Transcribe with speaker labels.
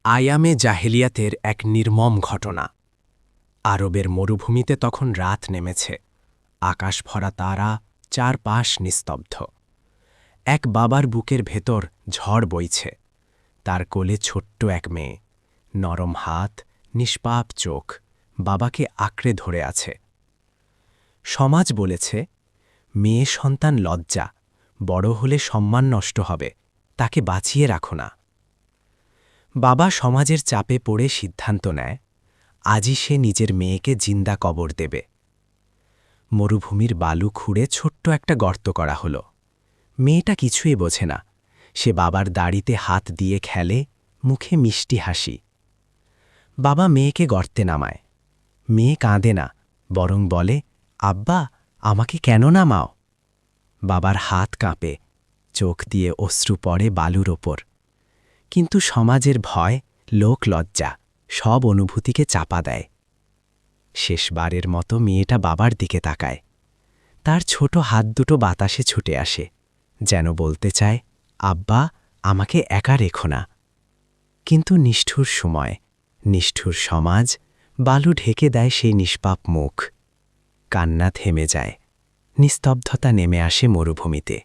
Speaker 1: আয়ামে জাহেলিয়াতের এক নির্মম ঘটনা। আরবের মরুভূমিতে তখন রাত নেমেছে, আকাশ ভরা তারা, চারপাশ নিস্তব্ধ। এক বাবার বুকের ভেতর ঝড় বইছে, তার কোলে ছোট্ট এক মেয়ে, নরম হাত, নিষ্পাপ চোখ, বাবাকে আঁকড়ে ধরে আছে। সমাজ বলেছে, মেয়ে সন্তান লজ্জা, বড় হলে সম্মান নষ্ট হবে, তাকে বাঁচিয়ে রাখো না। বাবা সমাজের চাপে পড়ে সিদ্ধান্ত নেয়, আজই সে নিজের মেয়েকে জিন্দা কবর দেবে। মরুভূমির বালু খুঁড়ে ছোট্ট একটা গর্ত করা হল। মেয়েটা কিছুই বোঝে না, সে বাবার দাড়িতে হাত দিয়ে খেলে, মুখে মিষ্টি হাসি। বাবা মেয়েকে গর্তে নামায়। মেয়ে কাঁদে না, বরং বলে, আব্বা, আমাকে কেন নামাও? বাবার হাত কাঁপে, চোখ দিয়ে অশ্রু পড়ে বালুর ওপর। কিন্তু সমাজের ভয়, লোক লজ্জা, সব অনুভূতিকে চাপা দেয়। শেষবারের মতো মেয়েটা বাবার দিকে তাকায়। তার ছোট হাত দুটো বাতাসে ছুটে আসে, যেন বলতে চায়, আব্বা, আমাকে একা রেখো না। কিন্তু নিষ্ঠুর সময়, নিষ্ঠুর সমাজ, বালু ঢেকে দেয় সেই নিষ্পাপ মুখ। কান্না থেমে যায়, নিস্তব্ধতা নেমে আসে মরুভূমিতে।